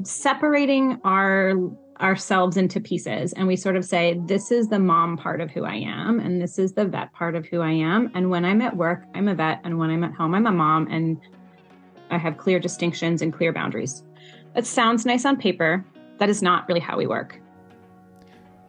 separating ourselves into pieces. And we sort of say, this is the mom part of who I am, and this is the vet part of who I am. And when I'm at work, I'm a vet. And when I'm at home, I'm a mom. And I have clear distinctions and clear boundaries. It sounds nice on paper. That is not really how we work.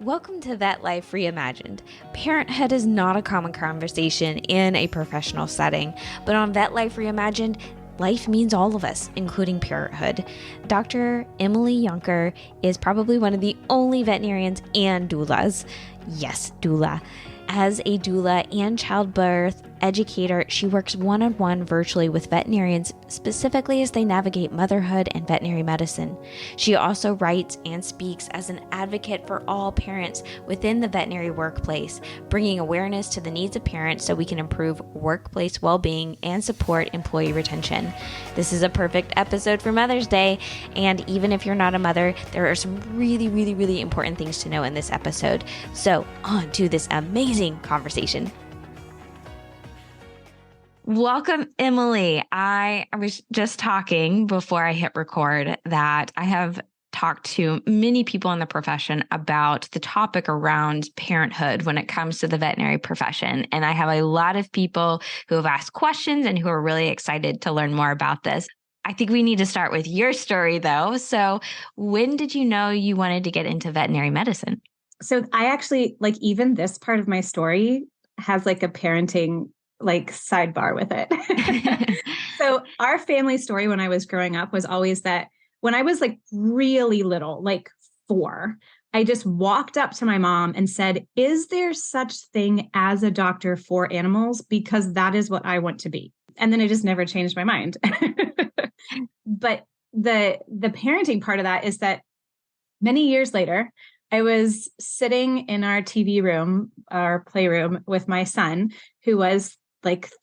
Welcome to Vet Life Reimagined. Parenthood is not a common conversation in a professional setting, but on Vet Life Reimagined, life means all of us, including parenthood. Dr. Emily Yunker is probably one of the only veterinarians and doulas. Yes, doula. As a doula and childbirth educator, she works one-on-one virtually with veterinarians, specifically as they navigate motherhood and veterinary medicine. She also writes and speaks as an advocate for all parents within the veterinary workplace, bringing awareness to the needs of parents so we can improve workplace well-being and support employee retention. This is a perfect episode for Mother's Day, and even if you're not a mother, there are some really important things to know in this episode. So on to this amazing conversation. Welcome, Emily. I was just talking before I hit record that I have talked to many people in the profession about the topic around parenthood when it comes to the veterinary profession. And I have a lot of people who have asked questions and who are really excited to learn more about this. I think we need to start with your story, though. So when did you know you wanted to get into veterinary medicine? So I actually, even this part of my story has a parenting sidebar with it. So our family story when I was growing up was always that when I was really little, 4, I just walked up to my mom and said, is there such thing as a doctor for animals? Because that is what I want to be. And then I just never changed my mind. But the parenting part of that is that many years later, I was sitting in our TV room, our playroom with my son, who was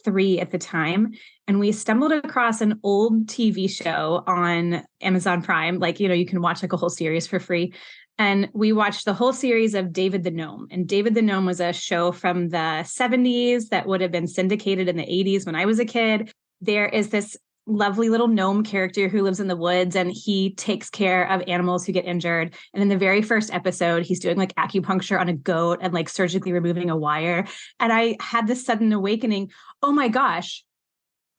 3 at the time. And we stumbled across an old TV show on Amazon Prime. You can watch a whole series for free. And we watched the whole series of David the Gnome. And David the Gnome was a show from the 70s that would have been syndicated in the 80s when I was a kid. There is this lovely little gnome character who lives in the woods, and he takes care of animals who get injured. And in the very first episode, he's doing acupuncture on a goat and surgically removing a wire. And I had this sudden awakening. Oh my gosh,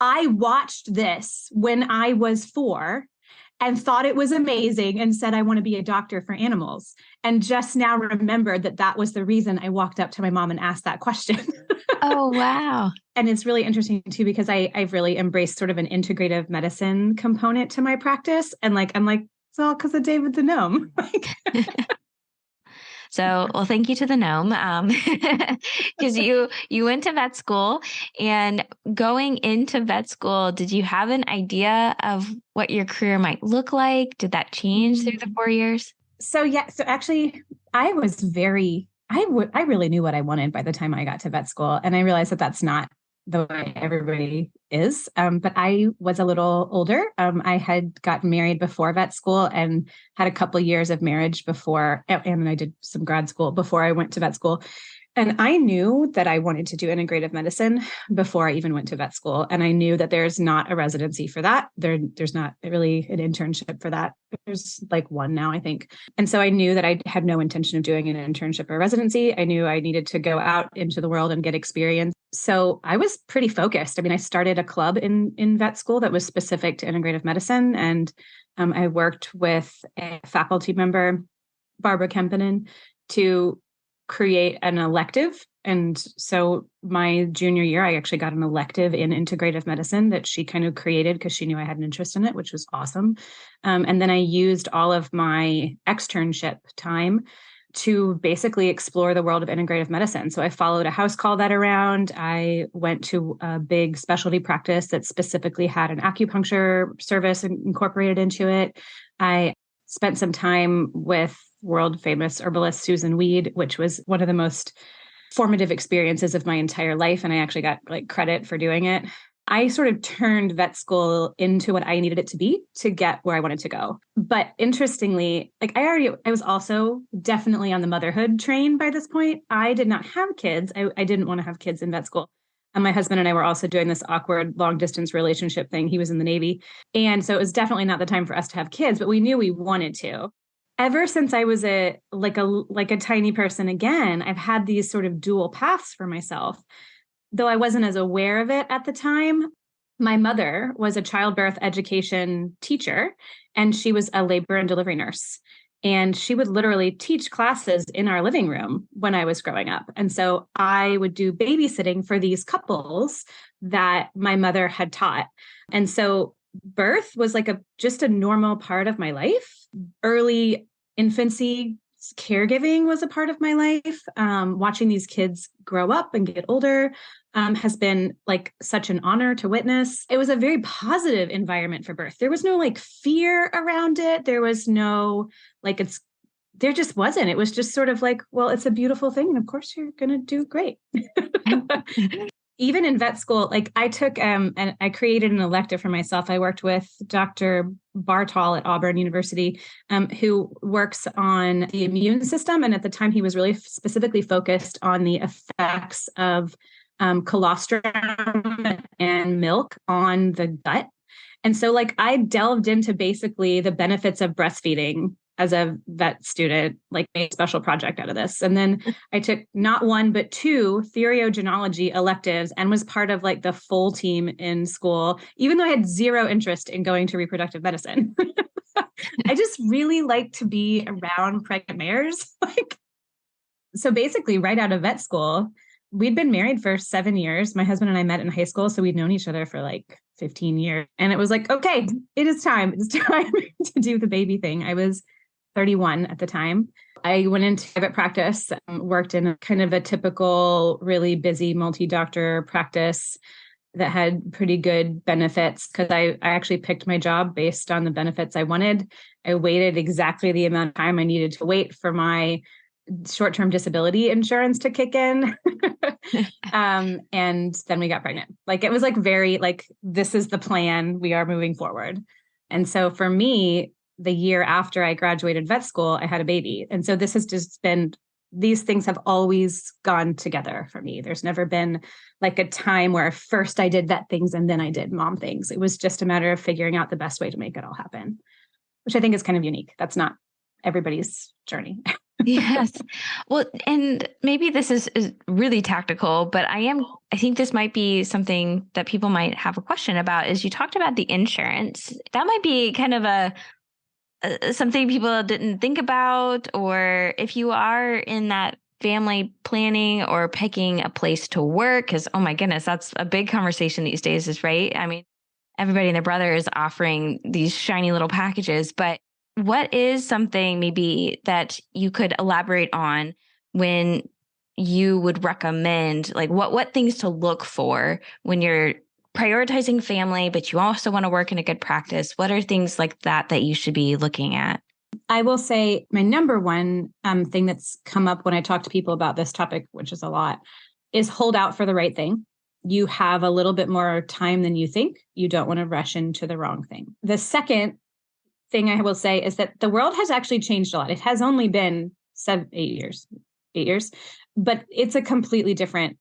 I watched this when I was 4 and thought it was amazing and said, I want to be a doctor for animals. And just now remembered that that was the reason I walked up to my mom and asked that question. Oh, wow. And it's really interesting too, because I've really embraced sort of an integrative medicine component to my practice. And it's all because of David the Gnome. So, well, thank you to the gnome, because you went to vet school, and going into vet school, did you have an idea of what your career might look like? Did that change through the 4 years? So actually, I really knew what I wanted by the time I got to vet school. And I realized that that's not the way everybody is. But I was a little older. I had gotten married before vet school and had a couple of years of marriage before, and I did some grad school before I went to vet school. And I knew that I wanted to do integrative medicine before I even went to vet school. And I knew that there's not a residency for that. There's not really an internship for that. There's one now, I think. And so I knew that I had no intention of doing an internship or residency. I knew I needed to go out into the world and get experience. So I was pretty focused. I mean, I started a club in vet school that was specific to integrative medicine. And I worked with a faculty member, Barbara Kempinen, to create an elective. And so my junior year, I actually got an elective in integrative medicine that she kind of created because she knew I had an interest in it, which was awesome. And then I used all of my externship time to basically explore the world of integrative medicine. So I followed a house call vet around. I went to a big specialty practice that specifically had an acupuncture service incorporated into it. I spent some time with world famous herbalist Susan Weed, which was one of the most formative experiences of my entire life. And I actually got credit for doing it. I sort of turned vet school into what I needed it to be to get where I wanted to go. But interestingly, I was also definitely on the motherhood train by this point. I did not have kids. I didn't want to have kids in vet school. And my husband and I were also doing this awkward long distance relationship thing. He was in the Navy. And so it was definitely not the time for us to have kids, but we knew we wanted to. Ever since I was a tiny person again, I've had these sort of dual paths for myself. Though I wasn't as aware of it at the time, my mother was a childbirth education teacher, and she was a labor and delivery nurse. And she would literally teach classes in our living room when I was growing up. And so I would do babysitting for these couples that my mother had taught. And so birth was like just a normal part of my life. Early infancy caregiving was a part of my life. Watching these kids grow up and get older has been like such an honor to witness. It was a very positive environment for birth. There was no like fear around it. There was no there just wasn't. It was just sort of like, well, it's a beautiful thing. And of course you're going to do great. Even in vet school, like I took and I created an elective for myself. I worked with Dr. Bartol at Auburn University, who works on the immune system. And at the time, he was really specifically focused on the effects of colostrum and milk on the gut. And so like I delved into basically the benefits of breastfeeding as a vet student, like made a special project out of this. And then I took not one, but two theriogenology electives and was part of like the full team in school, even though I had zero interest in going to reproductive medicine. I just really like to be around pregnant mares. So basically right out of vet school, we'd been married for 7 years. My husband and I met in high school. So we'd known each other for like 15 years. And it was like, okay, it is time. It's time to do the baby thing. I was 31 at the time. I went into private practice, worked in kind of a typical, really busy multi-doctor practice that had pretty good benefits because I actually picked my job based on the benefits I wanted. I waited exactly the amount of time I needed to wait for my short-term disability insurance to kick in. And then we got pregnant. Like it was like very like, this is the plan. We are moving forward. And so for me, the year after I graduated vet school, I had a baby. And so this has just been, these things have always gone together for me. There's never been like a time where first I did vet things and then I did mom things. It was just a matter of figuring out the best way to make it all happen, which I think is kind of unique. That's not everybody's journey. Yes. Well, and maybe this is really tactical, but I think this might be something that people might have a question about is you talked about the insurance. That might be kind of something people didn't think about, or if you are in that family planning or picking a place to work, because, oh my goodness, that's a big conversation these days is right. I mean, everybody and their brother is offering these shiny little packages, but what is something maybe that you could elaborate on when you would recommend, like what things to look for when you're prioritizing family, but you also want to work in a good practice? What are things like that you should be looking at? I will say my number one thing that's come up when I talk to people about this topic, which is a lot, is hold out for the right thing. You have a little bit more time than you think. You don't want to rush into the wrong thing. The second thing I will say is that the world has actually changed a lot. It has only been 8 years, but it's a completely different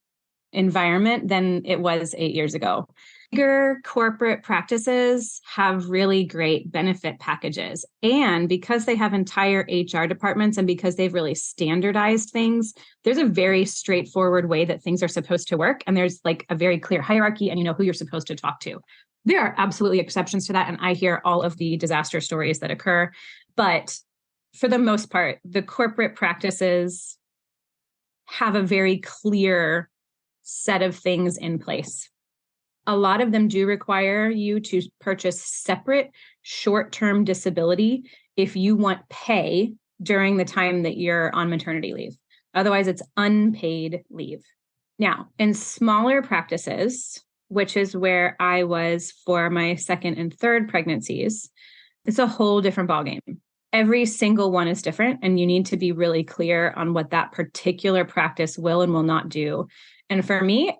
environment than it was 8 years ago. Bigger corporate practices have really great benefit packages. And because they have entire HR departments and because they've really standardized things, there's a very straightforward way that things are supposed to work. And there's like a very clear hierarchy and you know who you're supposed to talk to. There are absolutely exceptions to that. And I hear all of the disaster stories that occur. But for the most part, the corporate practices have a very clear set of things in place. A lot of them do require you to purchase separate short-term disability if you want pay during the time that you're on maternity leave. Otherwise, it's unpaid leave. Now, in smaller practices, which is where I was for my second and third pregnancies, it's a whole different ballgame. Every single one is different, and you need to be really clear on what that particular practice will and will not do. And for me,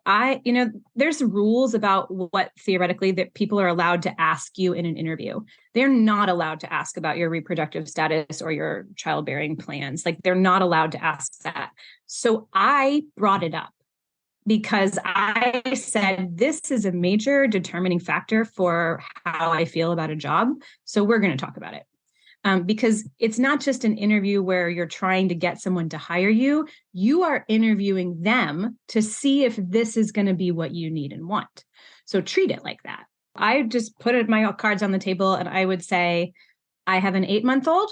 there's rules about what theoretically that people are allowed to ask you in an interview. They're not allowed to ask about your reproductive status or your childbearing plans. Like they're not allowed to ask that. So I brought it up. because I said, this is a major determining factor for how I feel about a job. So we're going to talk about it. Because it's not just an interview where you're trying to get someone to hire you. You are interviewing them to see if this is going to be what you need and want. So treat it like that. I just put my cards on the table and I would say, I have an 8-month-old.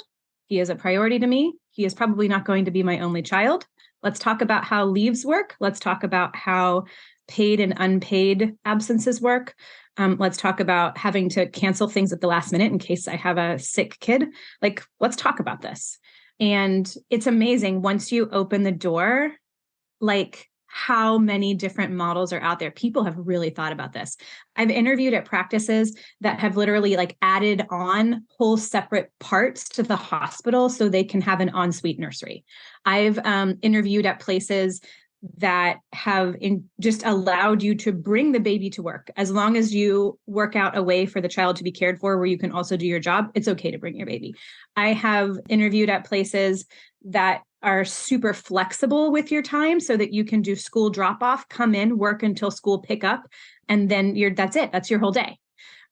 He is a priority to me. He is probably not going to be my only child. Let's talk about how leaves work. Let's talk about how paid and unpaid absences work. Let's talk about having to cancel things at the last minute in case I have a sick kid. Like, let's talk about this. And it's amazing once you open the door, like how many different models are out there. People have really thought about this. I've interviewed at practices that have literally like added on whole separate parts to the hospital so they can have an ensuite nursery. I've interviewed at places that have just allowed you to bring the baby to work. As long as you work out a way for the child to be cared for where you can also do your job, it's okay to bring your baby. I have interviewed at places that are super flexible with your time so that you can do school drop off, come in, work until school pick up, and then that's it. That's your whole day.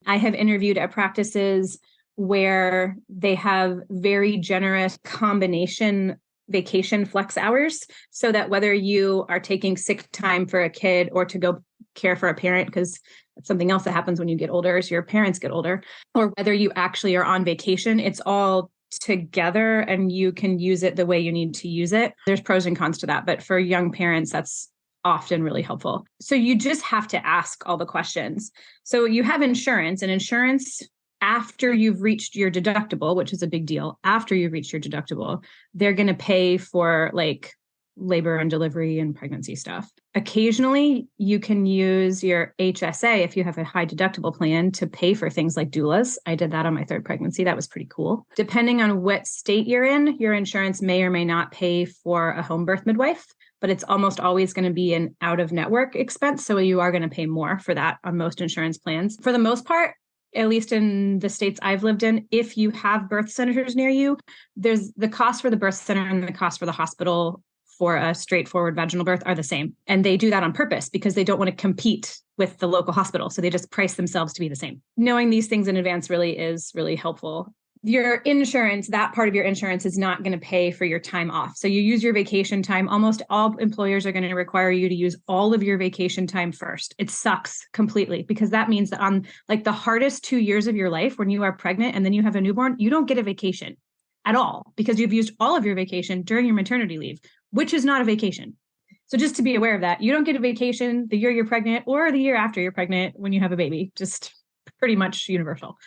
I have interviewed at practices where they have very generous combination vacation flex hours so that whether you are taking sick time for a kid or to go care for a parent, because that's something else that happens when you get older as your parents get older, or whether you actually are on vacation, it's all together and you can use it the way you need to use it. There's pros and cons to that, but for young parents, that's often really helpful. So you just have to ask all the questions. So you have insurance, and insurance, after you've reached your deductible, which is a big deal, after you've reached your deductible, they're going to pay for like labor and delivery and pregnancy stuff. Occasionally, you can use your HSA if you have a high deductible plan to pay for things like doulas. I did that on my 3rd pregnancy. That was pretty cool. Depending on what state you're in, your insurance may or may not pay for a home birth midwife, but it's almost always going to be an out-of-network expense. So you are going to pay more for that on most insurance plans. For the most part, at least in the states I've lived in, if you have birth centers near you, there's the cost for the birth center and the cost for the hospital for a straightforward vaginal birth are the same. And they do that on purpose because they don't want to compete with the local hospital. So they just price themselves to be the same. Knowing these things in advance really is really helpful. Your insurance, that part of your insurance is not going to pay for your time off. So you use your vacation time. Almost all employers are going to require you to use all of your vacation time first. It sucks completely because that means that on like the hardest 2 years of your life, when you are pregnant and then you have a newborn, you don't get a vacation at all because you've used all of your vacation during your maternity leave, which is not a vacation. So just to be aware of that, you don't get a vacation the year you're pregnant or the year after you're pregnant when you have a baby, just pretty much universal.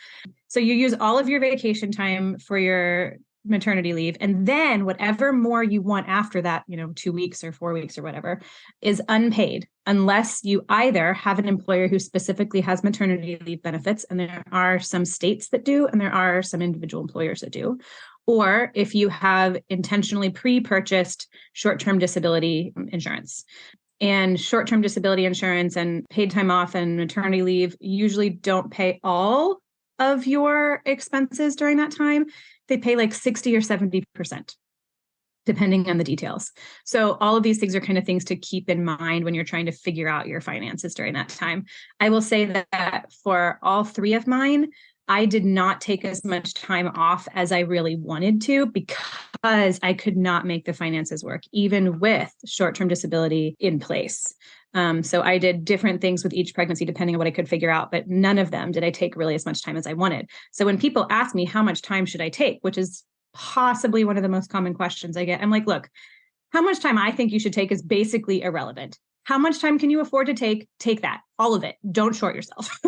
So you use all of your vacation time for your maternity leave. And then whatever more you want after that, 2 weeks or 4 weeks or whatever, is unpaid unless you either have an employer who specifically has maternity leave benefits. And there are some states that do, and there are some individual employers that do. Or if you have intentionally pre-purchased short-term disability insurance. And short-term disability insurance and paid time off and maternity leave usually don't pay all of your expenses during that time. They pay like 60 or 70%, depending on the details. So all of these things are kind of things to keep in mind when you're trying to figure out your finances during that time. I will say that for all 3 of mine, I did not take as much time off as I really wanted to because I could not make the finances work, even with short-term disability in place. So I did different things with each pregnancy, depending on what I could figure out, but none of them did I take really as much time as I wanted. So when people ask me how much time should I take, which is possibly one of the most common questions I get, I'm like, look, how much time I think you should take is basically irrelevant. How much time can you afford to take? Take that, all of it. Don't short yourself.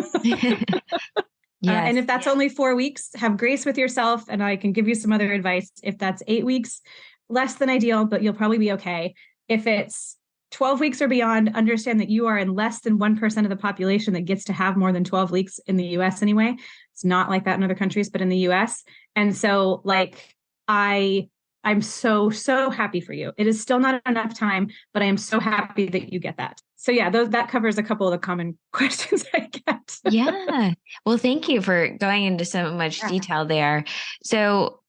Yes. And if that's only 4 weeks, have grace with yourself. And I can give you some other advice. If that's 8 weeks, less than ideal, but you'll probably be okay. If it's 12 weeks or beyond, understand that you are in less than 1% of the population that gets to have more than 12 weeks in the US anyway. It's not like that in other countries, but in the US. And so I'm so happy for you. It is still not enough time, but I am so happy that you get that. So yeah, that covers a couple of the common questions I get. Yeah. Well, thank you for going into so much detail there. So,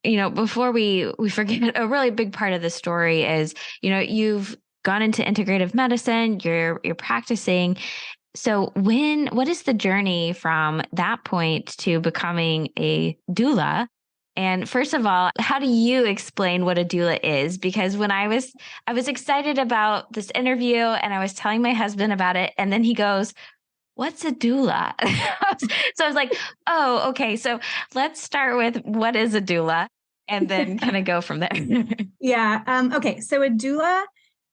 before we forget, a really big part of the story is, you've gone into integrative medicine, you're practicing. So what is the journey from that point to becoming a doula? And first of all, how do you explain what a doula is? Because when I was excited about this interview and I was telling my husband about it, and then he goes, "What's a doula?" So I was like, "Oh, okay. So let's start with what is a doula and then kind of go from there." Yeah. Okay. So a doula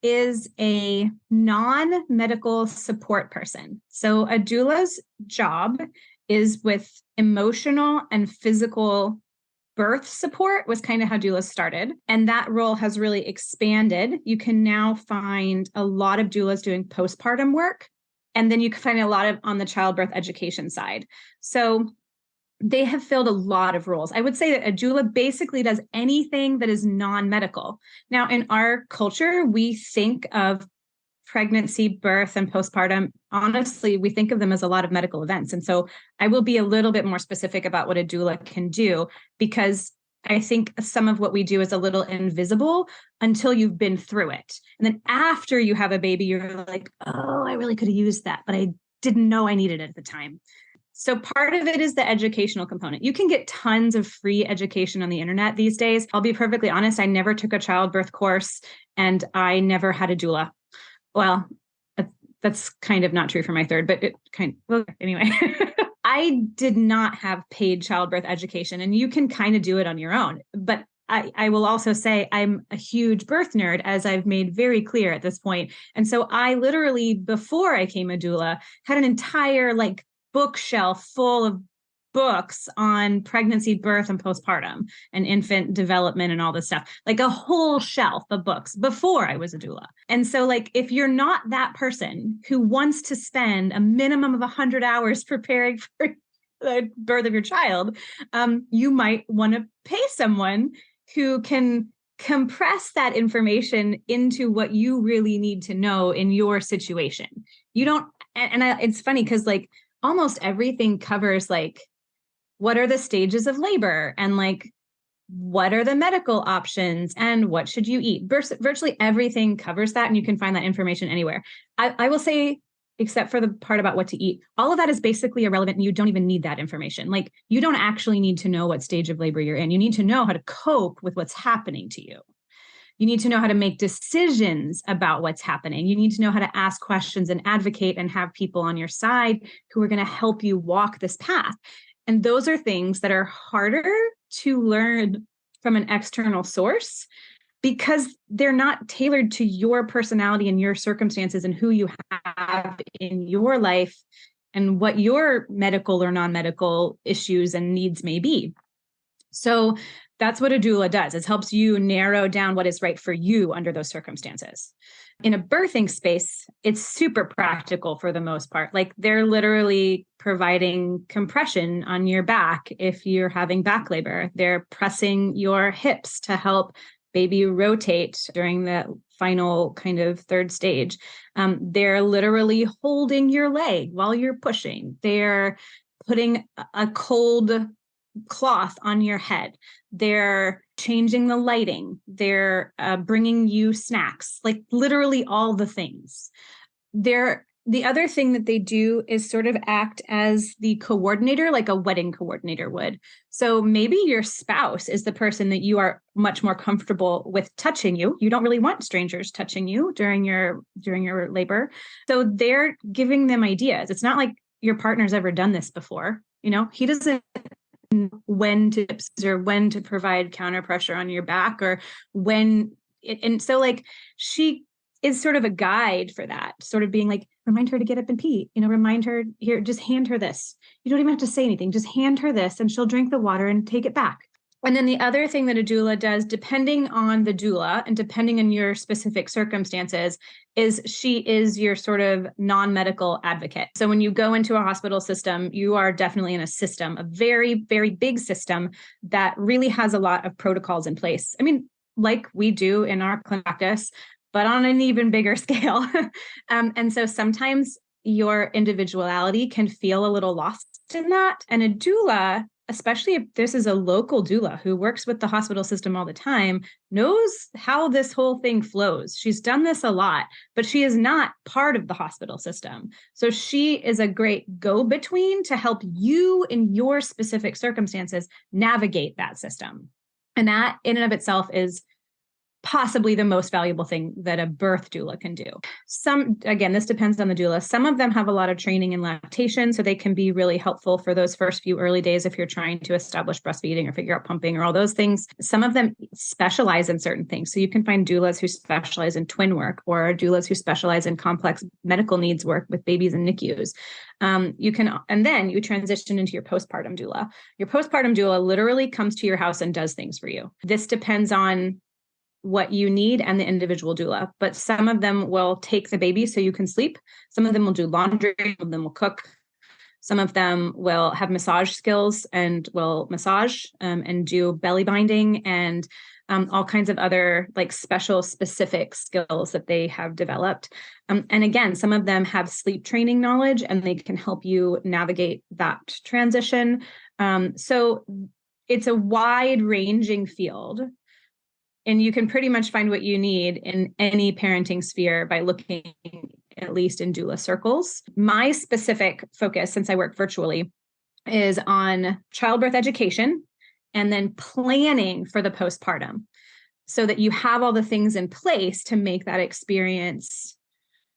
is a non-medical support person. So a doula's job is with emotional and physical birth support was kind of how doulas started. And that role has really expanded. You can now find a lot of doulas doing postpartum work. And then you can find a lot of on the childbirth education side. So they have filled a lot of roles. I would say that a doula basically does anything that is non-medical. Now, in our culture, we think of pregnancy, birth, and postpartum. Honestly, we think of them as a lot of medical events. And so I will be a little bit more specific about what a doula can do, because I think some of what we do is a little invisible until you've been through it. And then after you have a baby, you're like, oh, I really could have used that, but I didn't know I needed it at the time. So part of it is the educational component. You can get tons of free education on the internet these days. I'll be perfectly honest, I never took a childbirth course and I never had a doula. Well, that's kind of not true for my third, but anyway, I did not have paid childbirth education, and you can kind of do it on your own. But I will also say I'm a huge birth nerd, as I've made very clear at this point. And so I literally, before I came a doula, had an entire bookshelf full of books on pregnancy, birth, and postpartum and infant development and all this stuff, like a whole shelf of books before I was a doula. And so if you're not that person who wants to spend a minimum of 100 hours preparing for the birth of your child, you might want to pay someone who can compress that information into what you really need to know in your situation. You don't, it's funny because almost everything covers what are the stages of labor and what are the medical options and what should you eat? Virtually everything covers that, and you can find that information anywhere. I will say, except for the part about what to eat, all of that is basically irrelevant, and you don't even need that information. You don't actually need to know what stage of labor you're in. You need to know how to cope with what's happening to you. You need to know how to make decisions about what's happening. You need to know how to ask questions and advocate and have people on your side who are going to help you walk this path. And those are things that are harder to learn from an external source because they're not tailored to your personality and your circumstances and who you have in your life and what your medical or non-medical issues and needs may be. So that's what a doula does. It helps you narrow down what is right for you under those circumstances. In a birthing space, it's super practical for the most part. They're literally providing compression on your back if you're having back labor. They're pressing your hips to help baby rotate during the final kind of third stage. They're literally holding your leg while you're pushing. They're putting a cold cloth on your head. They're changing the lighting. They're bringing you snacks, literally all the things. The other thing that they do is sort of act as the coordinator, like a wedding coordinator would. So maybe your spouse is the person that you are much more comfortable with touching you. You don't really want strangers touching you during your labor. So they're giving them ideas. It's not like your partner's ever done this before. He doesn't when to tips or when to provide counter pressure on your back or and so she is sort of a guide for that, sort of being remind her to get up and pee, remind her here, just hand her this. You don't even have to say anything, just hand her this and she'll drink the water and take it back. And then the other thing that a doula does, depending on the doula and depending on your specific circumstances, is she is your sort of non-medical advocate. So when you go into a hospital system, you are definitely in a system, a very, very big system that really has a lot of protocols in place. I mean, like we do in our practice, but on an even bigger scale. And so sometimes your individuality can feel a little lost in that. And a doula especially if this is a local doula who works with the hospital system all the time, knows how this whole thing flows. She's done this a lot, but she is not part of the hospital system. So she is a great go-between to help you in your specific circumstances navigate that system. And that in and of itself is possibly the most valuable thing that a birth doula can do. Again, this depends on the doula. Some of them have a lot of training in lactation, so they can be really helpful for those first few early days if you're trying to establish breastfeeding or figure out pumping or all those things. Some of them specialize in certain things. So you can find doulas who specialize in twin work, or doulas who specialize in complex medical needs work with babies and NICUs. And then you transition into your postpartum doula. Your postpartum doula literally comes to your house and does things for you. This depends on what you need and the individual doula, but some of them will take the baby so you can sleep. Some of them will do laundry, some of them will cook. Some of them will have massage skills and will massage and do belly binding and all kinds of other like special specific skills that they have developed. And again, some of them have sleep training knowledge and they can help you navigate that transition. So it's a wide ranging field. And you can pretty much find what you need in any parenting sphere by looking at least in doula circles. My specific focus, since I work virtually, is on childbirth education and then planning for the postpartum so that you have all the things in place to make that experience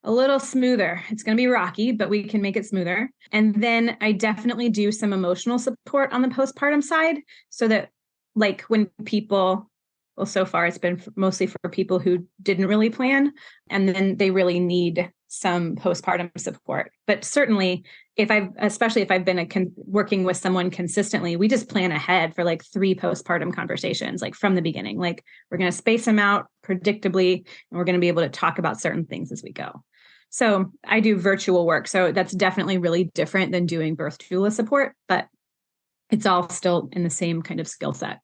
a little smoother. It's going to be rocky, but we can make it smoother. And then I definitely do some emotional support on the postpartum side so that like when people... Well, so far it's been mostly for people who didn't really plan, and then they really need some postpartum support. But certainly, especially if I've been working with someone consistently, we just plan ahead for like 3 postpartum conversations, like from the beginning. Like we're going to space them out predictably, and we're going to be able to talk about certain things as we go. So I do virtual work, so that's definitely really different than doing birth doula support, but it's all still in the same kind of skill set.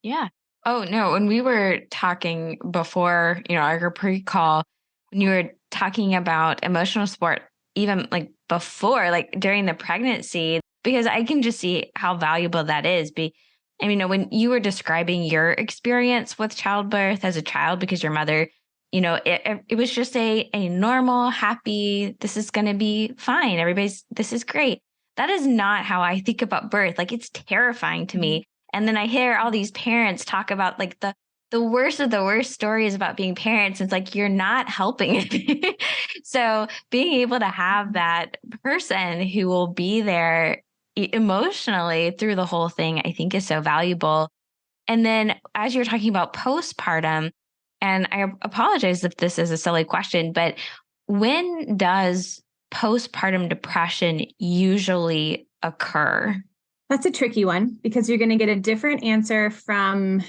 Yeah. Oh, no. When we were talking before, our pre-call, when you were talking about emotional support, even like before, like during the pregnancy, because I can just see how valuable that is. When you were describing your experience with childbirth as a child, because your mother, it was just a normal, happy, this is going to be fine. This is great. That is not how I think about birth. Like it's terrifying to me. And then I hear all these parents talk about like the worst of the worst stories about being parents. It's like, you're not helping it. So being able to have that person who will be there emotionally through the whole thing, I think is so valuable. And then as you're talking about postpartum, and I apologize if this is a silly question, but when does postpartum depression usually occur? That's a tricky one because you're going to get a different answer from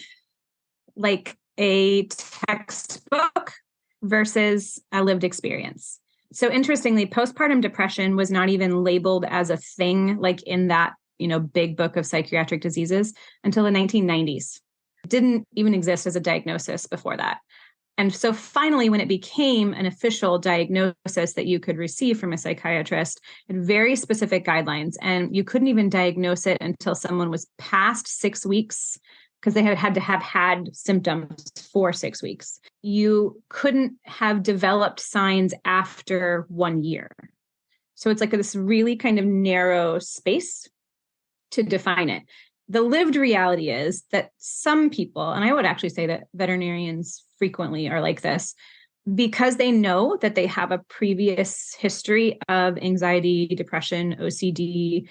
like a textbook versus a lived experience. So interestingly, postpartum depression was not even labeled as a thing like in that, big book of psychiatric diseases until the 1990s. It didn't even exist as a diagnosis before that. And so finally, when it became an official diagnosis that you could receive from a psychiatrist, it had very specific guidelines, and you couldn't even diagnose it until someone was past 6 weeks because they had to have had symptoms for 6 weeks. You couldn't have developed signs after 1 year. So it's like this really kind of narrow space to define it. The lived reality is that some people, and I would actually say that veterinarians frequently are like this, because they know that they have a previous history of anxiety, depression, OCD,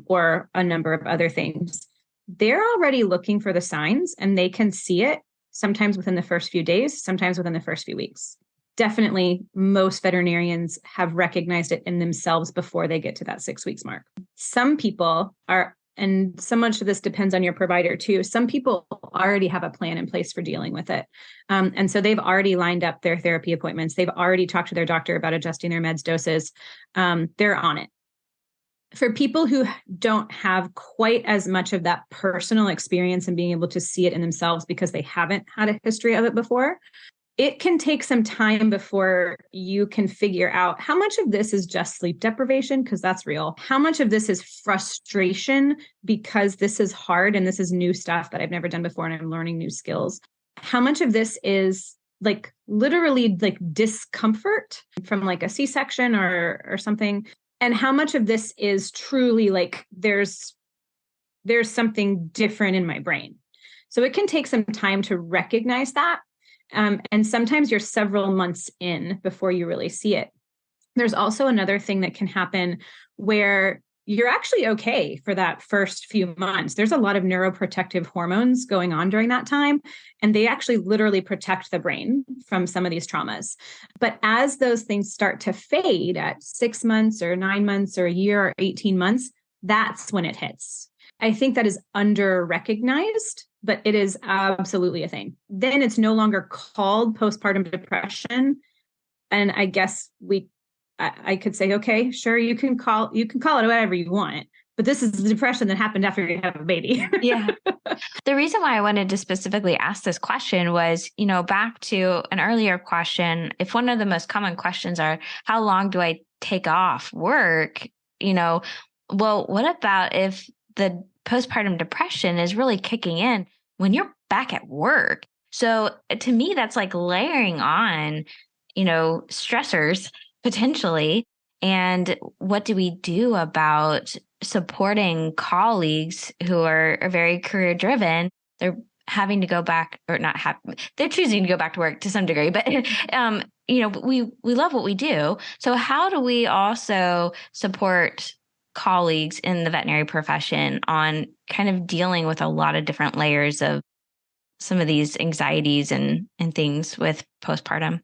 or a number of other things. They're already looking for the signs, and they can see it sometimes within the first few days, sometimes within the first few weeks. Definitely, most veterinarians have recognized it in themselves before they get to that 6 weeks mark. Some people are, and so much of this depends on your provider too. Some people already have a plan in place for dealing with it. And so they've already lined up their therapy appointments. They've already talked to their doctor about adjusting their meds doses. They're on it. For people who don't have quite as much of that personal experience and being able to see it in themselves because they haven't had a history of it before, it can take some time before you can figure out how much of this is just sleep deprivation, because that's real. How much of this is frustration because this is hard and this is new stuff that I've never done before and I'm learning new skills. How much of this is like literally like discomfort from like a C-section or something. And how much of this is truly like there's something different in my brain. So it can take some time to recognize that. And sometimes you're several months in before you really see it. There's also another thing that can happen where you're actually okay for that first few months. There's a lot of neuroprotective hormones going on during that time, and they actually literally protect the brain from some of these traumas. But as those things start to fade at 6 months or 9 months or a year or 18 months, that's when it hits. I think that is under-recognized, but it is absolutely a thing. Then it's no longer called postpartum depression. And I guess I could say, okay, sure, you can call it whatever you want, but this is the depression that happened after you have a baby. Yeah. The reason why I wanted to specifically ask this question was, back to an earlier question. If one of the most common questions are, how long do I take off work? Well, what about if the postpartum depression is really kicking in when you're back at work? So to me, that's like layering on, stressors potentially. And what do we do about supporting colleagues who are very career driven? They're having to go back or not have, they're choosing to go back to work to some degree, but, we love what we do. So how do we also support colleagues in the veterinary profession on kind of dealing with a lot of different layers of some of these anxieties and things with postpartum?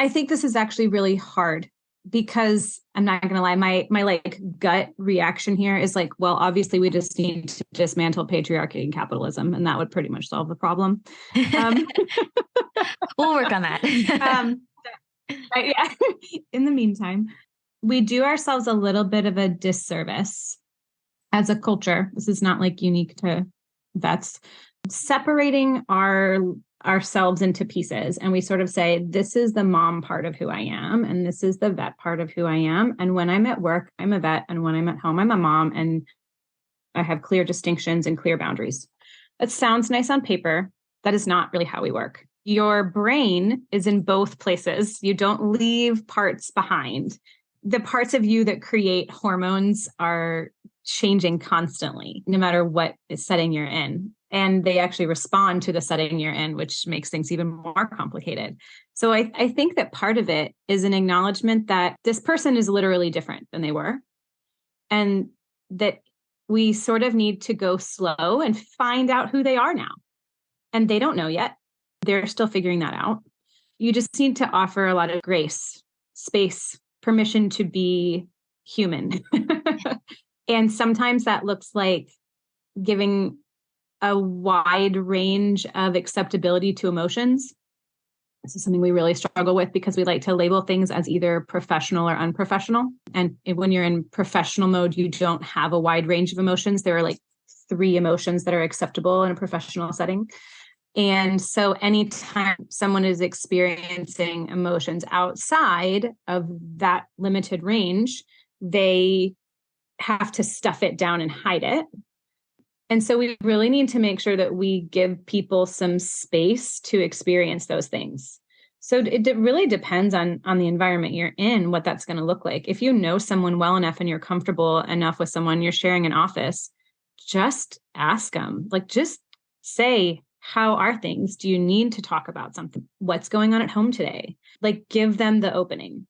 I think this is actually really hard because I'm not going to lie, my like gut reaction here is like, well, obviously we just need to dismantle patriarchy and capitalism, and that would pretty much solve the problem. We'll work on that. Yeah. In the meantime, we do ourselves a little bit of a disservice as a culture. This is not like unique to vets. Separating ourselves into pieces, and we sort of say, this is the mom part of who I am, and this is the vet part of who I am. And when I'm at work, I'm a vet, and when I'm at home, I'm a mom, and I have clear distinctions and clear boundaries. It sounds nice on paper. That is not really how we work. Your brain is in both places. You don't leave parts behind. The parts of you that create hormones are changing constantly, no matter what setting you're in. And they actually respond to the setting you're in, which makes things even more complicated. So I think that part of it is an acknowledgement that this person is literally different than they were. And that we sort of need to go slow and find out who they are now. And they don't know yet. They're still figuring that out. You just need to offer a lot of grace, space, permission to be human. And sometimes that looks like giving a wide range of acceptability to emotions. This is something we really struggle with because we like to label things as either professional or unprofessional. And when you're in professional mode, you don't have a wide range of emotions. There are like 3 emotions that are acceptable in a professional setting. And so anytime someone is experiencing emotions outside of that limited range, they have to stuff it down and hide it. And so we really need to make sure that we give people some space to experience those things. So it really depends on the environment you're in, what that's going to look like. If you know someone well enough and you're comfortable enough with someone, you're sharing an office, just ask them, like, just say, how are things? Do you need to talk about something? What's going on at home today? Like, give them the opening.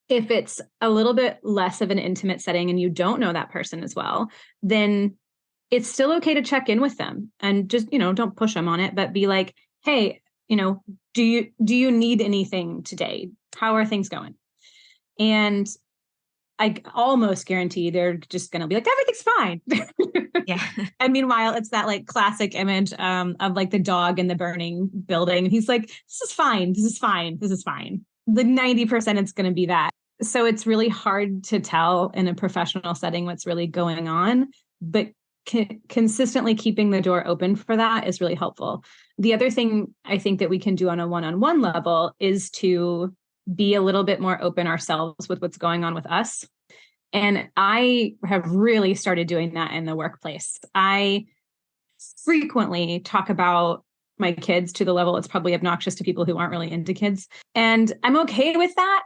If it's a little bit less of an intimate setting and you don't know that person as well, then it's still okay to check in with them and just, don't push them on it, but be like, hey, do you need anything today? How are things going? And I almost guarantee they're just going to be like, everything's fine. Yeah. And meanwhile, it's that like classic image of like the dog in the burning building. And he's like, this is fine. This is fine. This is fine. The 90% it's going to be that. So it's really hard to tell in a professional setting what's really going on, but consistently keeping the door open for that is really helpful. The other thing I think that we can do on a one-on-one level is to be a little bit more open ourselves with what's going on with us. And I have really started doing that in the workplace. I frequently talk about my kids to the level it's probably obnoxious to people who aren't really into kids. And I'm okay with that.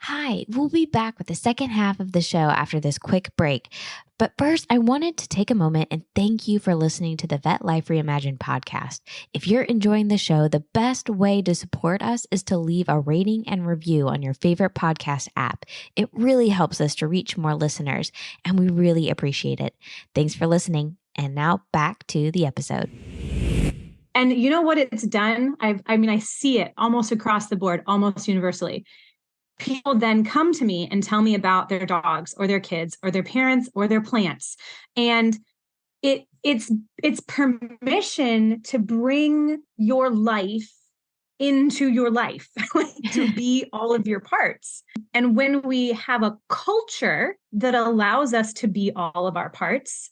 Hi, we'll be back with the second half of the show after this quick break. But first, I wanted to take a moment and thank you for listening to the Vet Life Reimagined podcast. If you're enjoying the show, the best way to support us is to leave a rating and review on your favorite podcast app. It really helps us to reach more listeners, and we really appreciate it. Thanks for listening. And now back to the episode. And you know what it's done? I see it almost across the board, almost universally. People then come to me and tell me about their dogs or their kids or their parents or their plants. And it's permission to bring your life into your life, to be all of your parts. And when we have a culture that allows us to be all of our parts,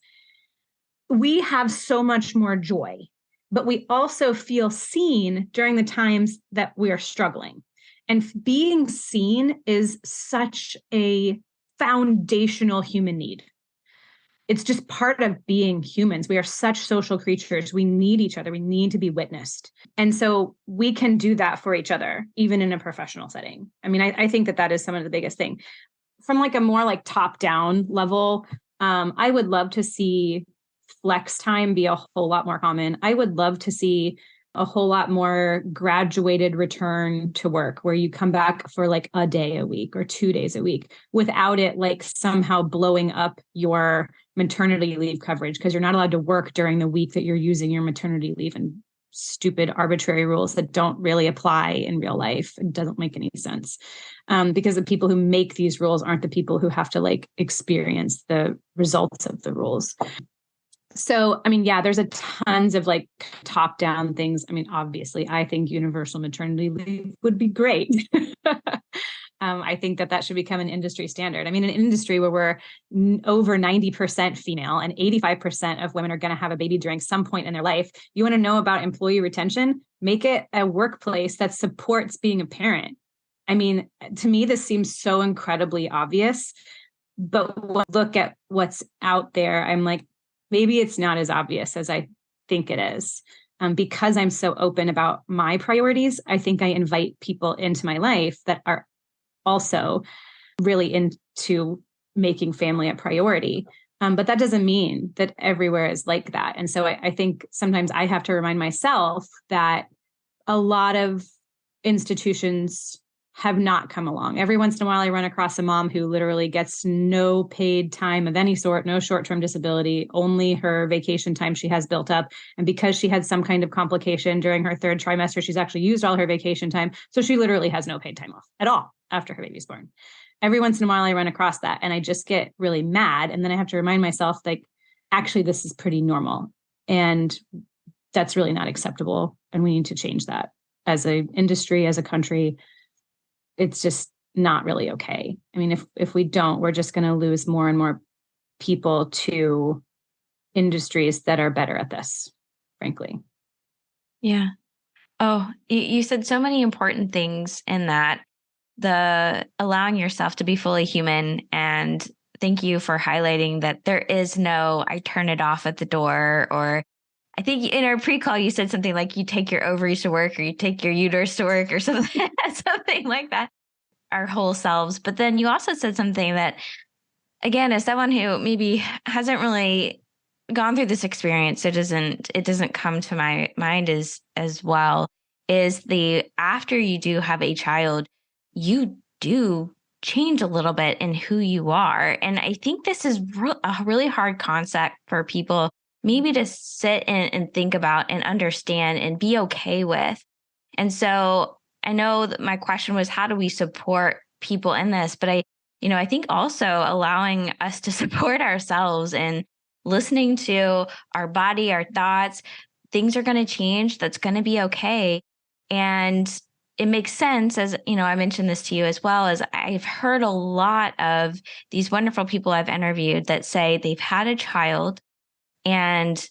we have so much more joy, but we also feel seen during the times that we are struggling. And being seen is such a foundational human need. It's just part of being humans. We are such social creatures. We need each other. We need to be witnessed. And so we can do that for each other, even in a professional setting. I mean, I think that is some of the biggest thing. From like a more like top-down level, I would love to see flex time be a whole lot more common. I would love to see a whole lot more graduated return to work where you come back for like a day a week or 2 days a week without it like somehow blowing up your maternity leave coverage, because you're not allowed to work during the week that you're using your maternity leave, and stupid arbitrary rules that don't really apply in real life. It doesn't make any sense, because the people who make these rules aren't the people who have to like experience the results of the rules. So, I mean, yeah, there's a tons of like top down things. I mean, obviously, I think universal maternity leave would be great. I think that should become an industry standard. I mean, an industry where we're over 90% female and 85% of women are going to have a baby during some point in their life. You want to know about employee retention? Make it a workplace that supports being a parent. I mean, to me, this seems so incredibly obvious, but when I look at what's out there, I'm like, maybe it's not as obvious as I think it is. Because I'm so open about my priorities, I think I invite people into my life that are also really into making family a priority. But that doesn't mean that everywhere is like that. And so I think sometimes I have to remind myself that a lot of institutions have not come along. Every once in a while, I run across a mom who literally gets no paid time of any sort, no short-term disability, only her vacation time she has built up. And because she had some kind of complication during her third trimester, she's actually used all her vacation time. So she literally has no paid time off at all after her baby's born. Every once in a while, I run across that and I just get really mad. And then I have to remind myself, like, actually, this is pretty normal. And that's really not acceptable. And we need to change that as an industry, as a country. It's just not really okay. I mean, if we don't, we're just going to lose more and more people to industries that are better at this, frankly. Yeah. Oh, you said so many important things in that. The allowing yourself to be fully human. And thank you for highlighting that there is no, I turn it off at the door. Or I think in our pre-call, you said something like you take your ovaries to work or you take your uterus to work or something, something like that, our whole selves. But then you also said something that, again, as someone who maybe hasn't really gone through this experience, it doesn't come to my mind as well, is the after you do have a child, you do change a little bit in who you are. And I think this is a really hard concept for people maybe to sit and think about and understand and be okay with. And so I know that my question was, how do we support people in this? But I think also allowing us to support ourselves and listening to our body, our thoughts, things are going to change. That's going to be okay. And it makes sense, as you know, I mentioned this to you as well, as I've heard a lot of these wonderful people I've interviewed that say they've had a child and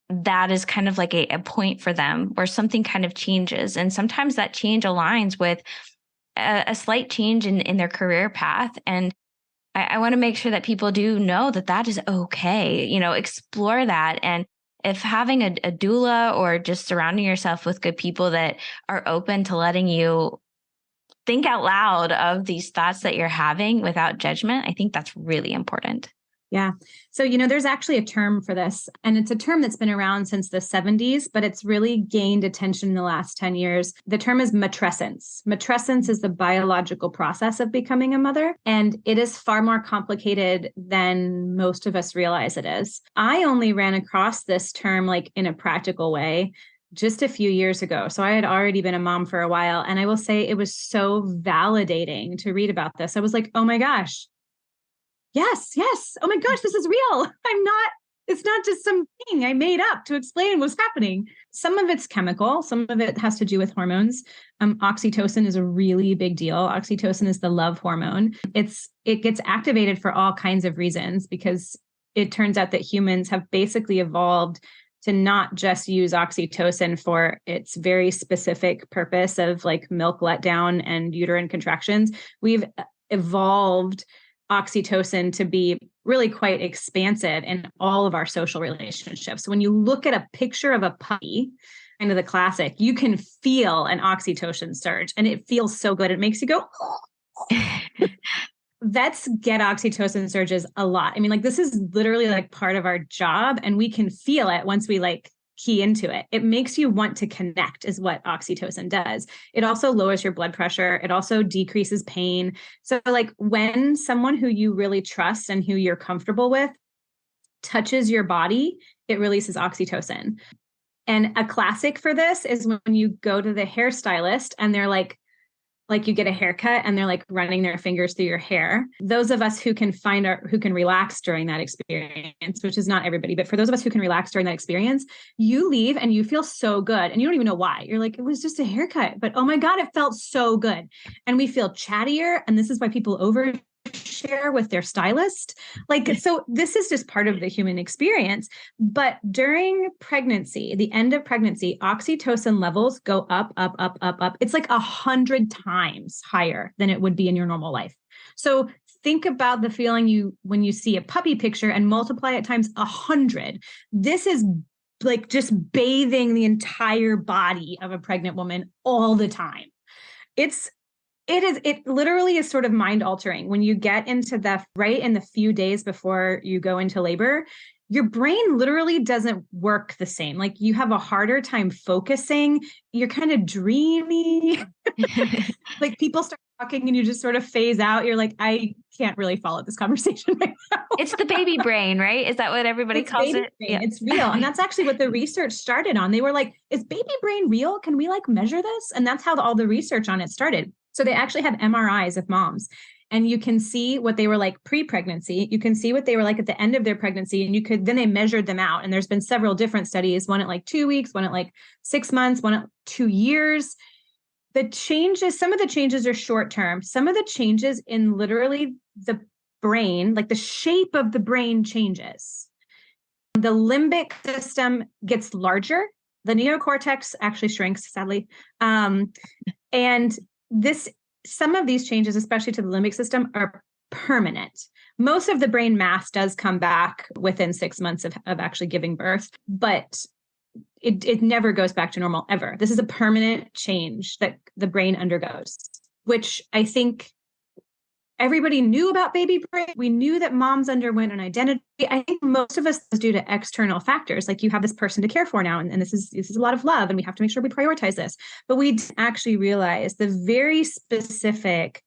that is kind of like a point for them where something kind of changes. And sometimes that change aligns with a slight change in their career path. And I want to make sure that people do know that that is okay, you know, explore that. And if having a doula or just surrounding yourself with good people that are open to letting you think out loud of these thoughts that you're having without judgment, I think that's really important. Yeah. So, you know, there's actually a term for this, and it's a term that's been around since the 70s, but it's really gained attention in the last 10 years. The term is matrescence. Matrescence is the biological process of becoming a mother, and it is far more complicated than most of us realize it is. I only ran across this term like in a practical way just a few years ago. So I had already been a mom for a while, and I will say it was so validating to read about this. I was like, oh my gosh. Yes. Oh my gosh, this is real. It's not just something I made up to explain what's happening. Some of it's chemical. Some of it has to do with hormones. Oxytocin is a really big deal. Oxytocin is the love hormone. It gets activated for all kinds of reasons, because it turns out that humans have basically evolved to not just use oxytocin for its very specific purpose of like milk letdown and uterine contractions. We've evolved oxytocin to be really quite expansive in all of our social relationships. When you look at a picture of a puppy, kind of the classic, you can feel an oxytocin surge, and it feels so good. It makes you go, oh. Vets get oxytocin surges a lot. I mean, like, this is literally like part of our job, and we can feel it once we like key into it. It makes you want to connect, is what oxytocin does. It also lowers your blood pressure. It also decreases pain. So like when someone who you really trust and who you're comfortable with touches your body, it releases oxytocin. And a classic for this is when you go to the hairstylist and they're like you get a haircut and they're like running their fingers through your hair. Those of us who can who can relax during that experience, which is not everybody, but for those of us who can relax during that experience, you leave and you feel so good and you don't even know why. You're like, it was just a haircut, but oh my God, it felt so good. And we feel chattier. And this is why people overshare with their stylist. Like, so this is just part of the human experience. But during pregnancy, the end of pregnancy, oxytocin levels go up. It's like 100 times higher than it would be in your normal life. So think about the feeling when you see a puppy picture and multiply it times 100. This is like just bathing the entire body of a pregnant woman all the time. It literally is sort of mind altering when you get into right in the few days before you go into labor. Your brain literally doesn't work the same. Like, you have a harder time focusing. You're kind of dreamy. Like, people start talking and you just sort of phase out. You're like, I can't really follow this conversation right now. It's the baby brain, right? Is that what everybody calls it? Yeah. It's real. And that's actually what the research started on. They were like, is baby brain real? Can we like measure this? And that's how all the research on it started. So they actually had MRIs of moms, and you can see what they were like pre-pregnancy. You can see what they were like at the end of their pregnancy, and then they measured them out. And there's been several different studies, one at like 2 weeks, one at like 6 months, one at 2 years. Some of the changes are short-term. Some of the changes in literally the brain, like the shape of the brain changes. The limbic system gets larger. The neocortex actually shrinks, sadly. And some of these changes, especially to the limbic system, are permanent. Most of the brain mass does come back within 6 months of actually giving birth, but it never goes back to normal ever. This is a permanent change that the brain undergoes, which I think everybody knew about baby brain. We knew that moms underwent an identity. I think most of us is due to external factors. Like, you have this person to care for now, and this is a lot of love, and we have to make sure we prioritize this. But we didn't actually realize the very specific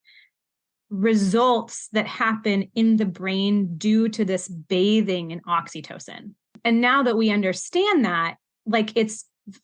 results that happen in the brain due to this bathing in oxytocin. And now that we understand that, like,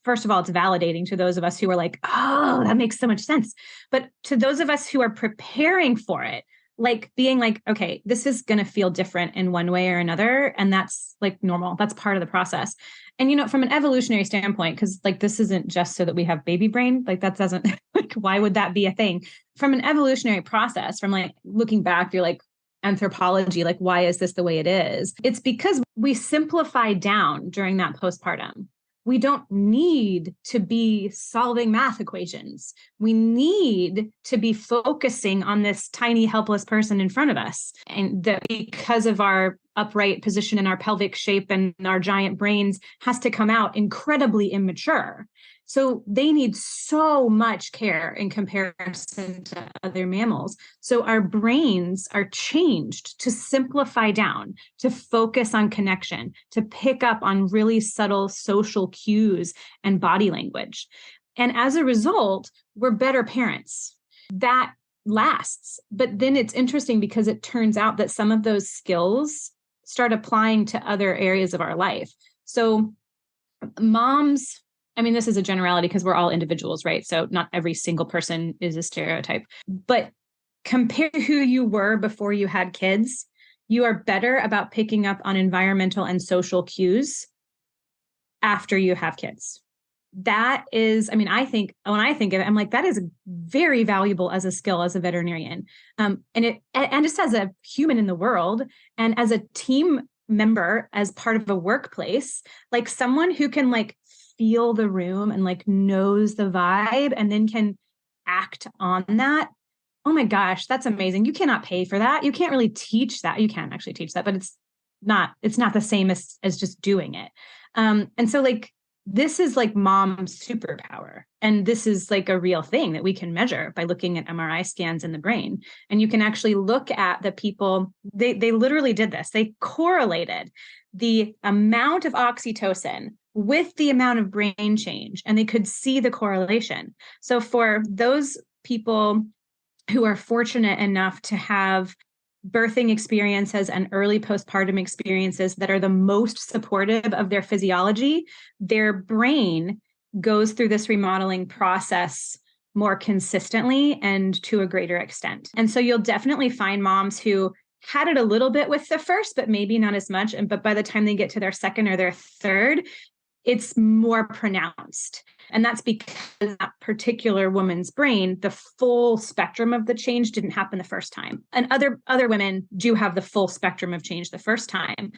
first of all, it's validating to those of us who are like, oh, that makes so much sense. But to those of us who are preparing for it, like being like, okay, this is going to feel different in one way or another. And that's like normal. That's part of the process. And, you know, from an evolutionary standpoint, because like this isn't just so that we have baby brain, like that doesn't, like, why would that be a thing? From an evolutionary process, from like looking back, you're like, anthropology, like, why is this the way it is? It's because we simplify down during that postpartum. We don't need to be solving math equations. We need to be focusing on this tiny, helpless person in front of us. And that because of our upright position and our pelvic shape and our giant brains has to come out incredibly immature. So they need so much care in comparison to other mammals. So our brains are changed to simplify down, to focus on connection, to pick up on really subtle social cues and body language. And as a result, we're better parents. That lasts. But then it's interesting because it turns out that some of those skills start applying to other areas of our life. So moms, I mean, this is a generality because we're all individuals, right? So not every single person is a stereotype, but compare who you were before you had kids. You are better about picking up on environmental and social cues after you have kids. That is, I mean, I think when I think of it, I'm like, that is very valuable as a skill as a veterinarian. And just as a human in the world and as a team member, as part of a workplace, like someone who can like feel the room and like knows the vibe and then can act on that. Oh my gosh, that's amazing. You cannot pay for that. You can't really teach that. You can actually teach that, but it's not the same as just doing it. And so like, this is like mom's superpower. And this is like a real thing that we can measure by looking at MRI scans in the brain. And you can actually look at the people, they literally did this. They correlated the amount of oxytocin with the amount of brain change, and they could see the correlation. So for those people who are fortunate enough to have birthing experiences and early postpartum experiences that are the most supportive of their physiology, their brain goes through this remodeling process more consistently and to a greater extent. And so you'll definitely find moms who had it a little bit with the first, but maybe not as much. But by the time they get to their second or their third, it's more pronounced. And that's because that particular woman's brain, the full spectrum of the change didn't happen the first time. And other women do have the full spectrum of change the first time.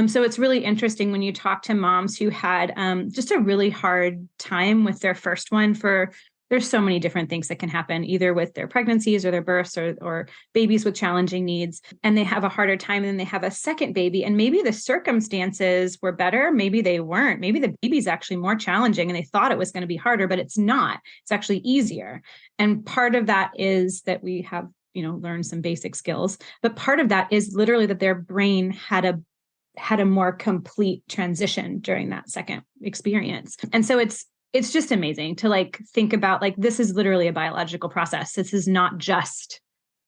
So it's really interesting when you talk to moms who had just a really hard time with their first one there's so many different things that can happen, either with their pregnancies or their births or babies with challenging needs. And they have a harder time and then they have a second baby. And maybe the circumstances were better. Maybe they weren't. Maybe the baby's actually more challenging and they thought it was going to be harder, but it's not. It's actually easier. And part of that is that we have, learned some basic skills. But part of that is literally that their brain had a more complete transition during that second experience. And so it's just amazing to like think about like, this is literally a biological process. This is not just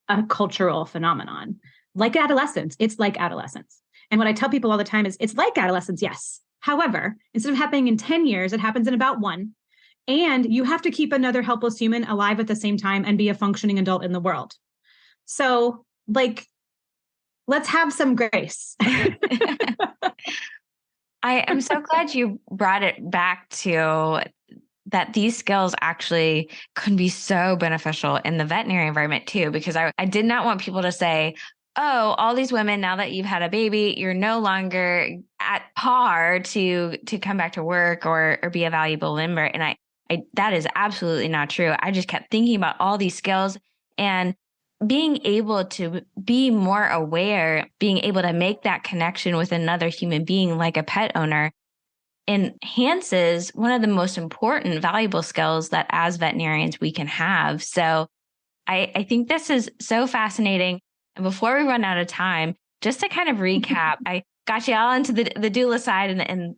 a cultural phenomenon. Like adolescence, it's like adolescence. And what I tell people all the time is it's like adolescence, yes. However, instead of happening in 10 years, it happens in about 1. And you have to keep another helpless human alive at the same time and be a functioning adult in the world. So like, let's have some grace. I'm so glad you brought it back to that these skills actually can be so beneficial in the veterinary environment too, because I did not want people to say, oh, all these women, now that you've had a baby, you're no longer at par to come back to work or be a valuable member. And I that is absolutely not true. I just kept thinking about all these skills and being able to be more aware, being able to make that connection with another human being like a pet owner enhances one of the most important, valuable skills that as veterinarians we can have. So I think this is so fascinating. And before we run out of time, just to kind of recap, I got you all into the doula side and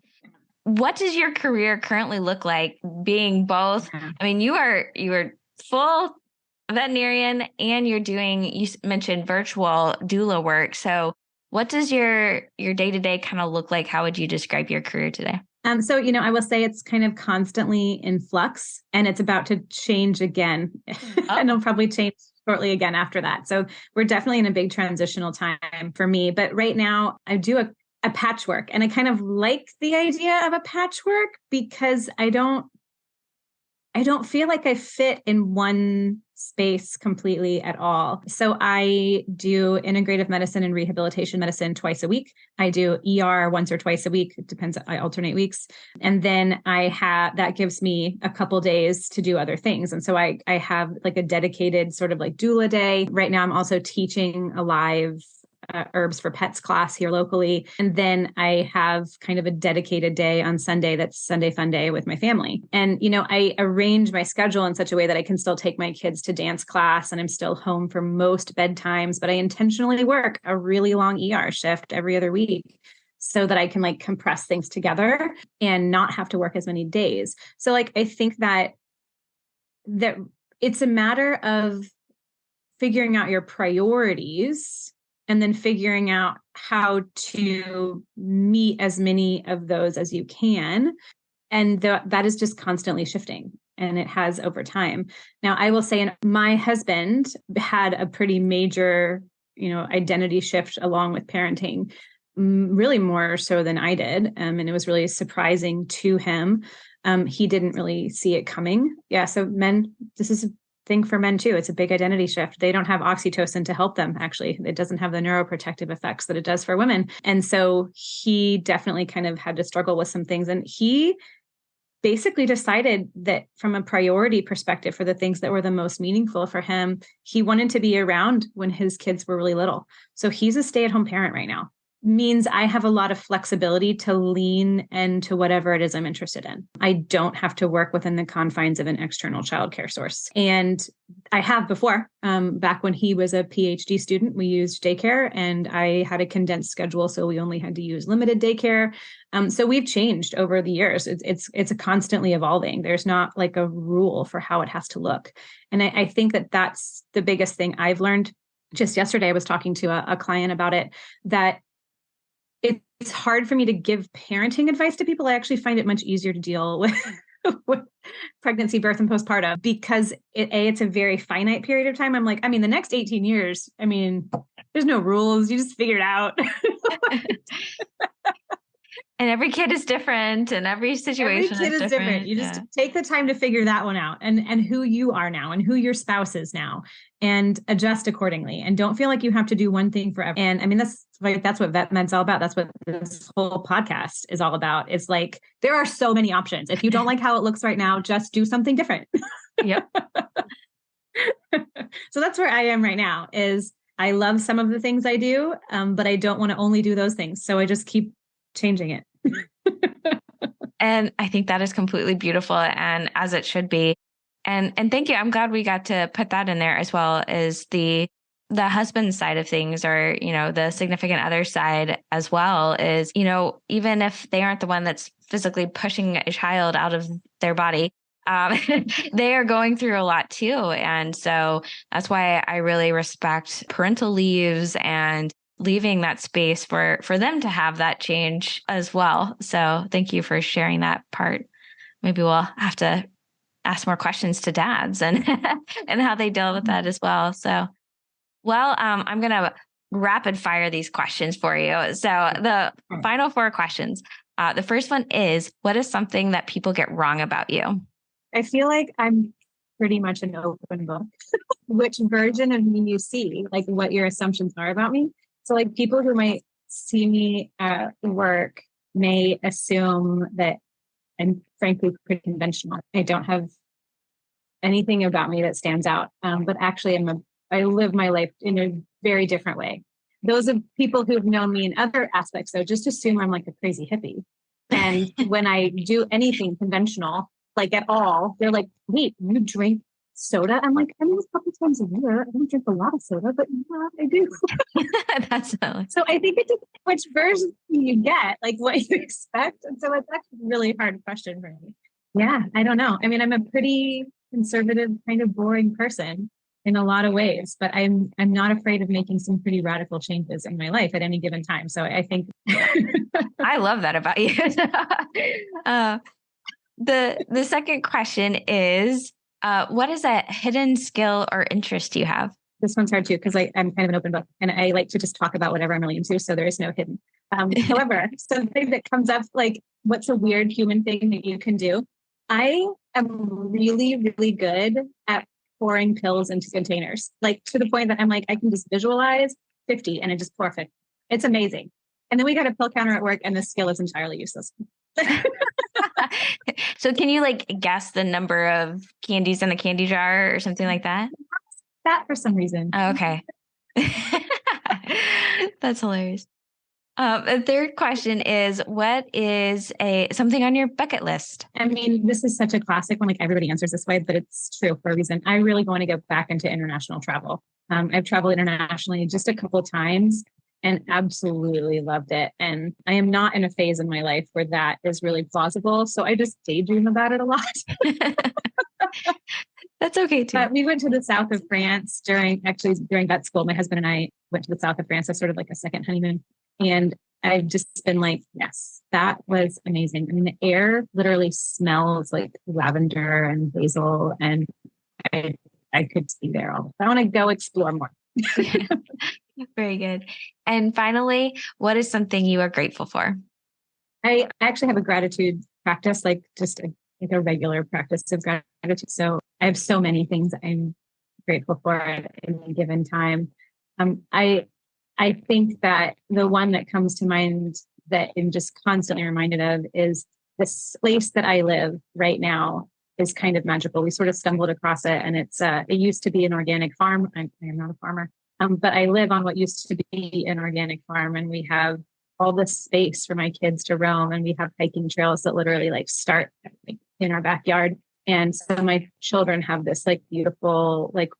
what does your career currently look like being both? I mean, you are full veterinarian and you mentioned virtual doula work. So what does your day-to-day kind of look like? How would you describe your career today? So, I will say it's kind of constantly in flux and it's about to change again. And it'll probably change shortly again after that. So we're definitely in a big transitional time for me. But right now I do a patchwork, and I kind of like the idea of a patchwork because I don't feel like I fit in one space completely at all. So I do integrative medicine and rehabilitation medicine twice a week. I do ER once or twice a week. It depends. I alternate weeks. And then that gives me a couple days to do other things. And so I have like a dedicated sort of like doula day. Right now I'm also teaching a live herbs for pets class here locally. And then I have kind of a dedicated day on Sunday. That's Sunday fun day with my family. And, I arrange my schedule in such a way that I can still take my kids to dance class and I'm still home for most bedtimes, but I intentionally work a really long ER shift every other week so that I can like compress things together and not have to work as many days. So like, I think that it's a matter of figuring out your priorities and then figuring out how to meet as many of those as you can. And that is just constantly shifting, and it has over time. Now, I will say my husband had a pretty major, identity shift along with parenting, really more so than I did. And it was really surprising to him. He didn't really see it coming. Yeah. So this is thing for men too. It's a big identity shift. They don't have oxytocin to help them. Actually, it doesn't have the neuroprotective effects that it does for women. And so he definitely kind of had to struggle with some things. And he basically decided that from a priority perspective for the things that were the most meaningful for him, he wanted to be around when his kids were really little. So he's a stay-at-home parent right now. Means I have a lot of flexibility to lean into whatever it is I'm interested in. I don't have to work within the confines of an external childcare source. And I have before, back when he was a PhD student, we used daycare and I had a condensed schedule. So we only had to use limited daycare. So we've changed over the years. It's a constantly evolving. There's not like a rule for how it has to look. And I think that that's the biggest thing I've learned. Just yesterday, I was talking to a client about it, that it's hard for me to give parenting advice to people. I actually find it much easier to deal with, with pregnancy, birth, and postpartum because it's a very finite period of time. I'm like, the next 18 years, there's no rules. You just figure it out. And every kid is different and every situation is different. You just take the time to figure that one out and who you are now and who your spouse is now and adjust accordingly. And don't feel like you have to do one thing forever. And that's what Vet Med's all about. That's what this whole podcast is all about. It's like, there are so many options. If you don't like how it looks right now, just do something different. Yep. So that's where I am right now is I love some of the things I do, but I don't want to only do those things. So I just keep changing it. And I think that is completely beautiful and as it should be. And thank you. I'm glad we got to put that in there as well as the husband side of things or, the significant other side as well is, even if they aren't the one that's physically pushing a child out of their body, they are going through a lot too. And so that's why I really respect parental leaves and leaving that space for them to have that change as well. So thank you for sharing that part. Maybe we'll have to ask more questions to dads and and how they deal with that as well. So, I'm going to rapid fire these questions for you. So the final 4 questions. The first one is, what is something that people get wrong about you? I feel like I'm pretty much an open book. Which version of me you see, like what your assumptions are about me. So like people who might see me at work may assume that I'm frankly pretty conventional. I don't have anything about me that stands out. But actually I live my life in a very different way. Those of people who've known me in other aspects, though, just assume I'm like a crazy hippie. And when I do anything conventional, like at all, they're like, wait, you drink soda? I'm like, a couple times a year. I don't drink a lot of soda, but yeah, I do. That's so I think it depends which version you get, like what you expect. And so it's actually a really hard question for me. Yeah, I don't know. I'm a pretty conservative, kind of boring person in a lot of ways, but I'm not afraid of making some pretty radical changes in my life at any given time. So I think I love that about you. The second question is, what is a hidden skill or interest you have? This one's hard too, because I'm kind of an open book and I like to just talk about whatever I'm really into. So there is no hidden. However, something that comes up, like, what's a weird human thing that you can do? I am really, really good at pouring pills into containers, like to the point that I'm like, I can just visualize 50 and it just perfect. It's amazing. And then we got a pill counter at work and the skill is entirely useless. So can you like guess the number of candies in the candy jar or something like that? That for some reason. Oh, okay. That's hilarious. The third question is, what is something on your bucket list? I mean, this is such a classic one. Like, everybody answers this way, but it's true for a reason. I really want to go back into international travel. I've traveled internationally just a couple of times and absolutely loved it. And I am not in a phase in my life where that is really plausible. So I just daydream about it a lot. That's okay too. We went to the south of France during vet school. My husband and I went to the south of France. So sort of like a second honeymoon. And I've just been like, yes, that was amazing. I mean, the air literally smells like lavender and basil, and I could see there all. I want to go explore more. Very good. And finally, what is something you are grateful for? I actually have a gratitude practice, like just a regular practice of gratitude. So I have so many things I'm grateful for at any given time. I think that the one that comes to mind that I'm just constantly reminded of is this place that I live right now is kind of magical. We sort of stumbled across it, and it used to be an organic farm. I am not a farmer, but I live on what used to be an organic farm, and we have all this space for my kids to roam, and we have hiking trails that literally like start in our backyard. And so my children have this like beautiful, like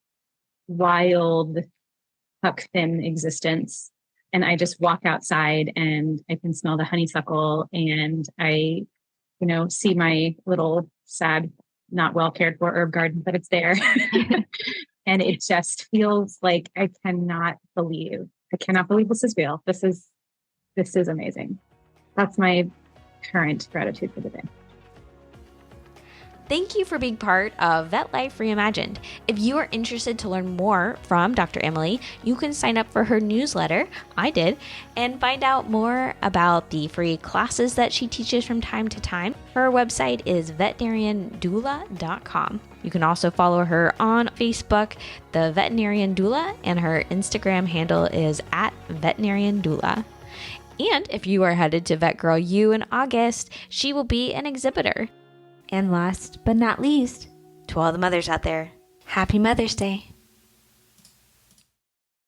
wild, huck thin existence. And I just walk outside and I can smell the honeysuckle, and I, see my little sad, not well cared for herb garden, but it's there. And it just feels like I cannot believe this is real. This is amazing. That's my current gratitude for the day. Thank you for being part of Vet Life Reimagined. If you are interested to learn more from Dr. Emily, you can sign up for her newsletter, I did, and find out more about the free classes that she teaches from time to time. Her website is veterinariandoula.com. You can also follow her on Facebook, the Veterinarian Doula, and her Instagram handle is @veterinariandoula. And if you are headed to Vet Girl U in August, she will be an exhibitor. And last but not least, to all the mothers out there, happy Mother's Day.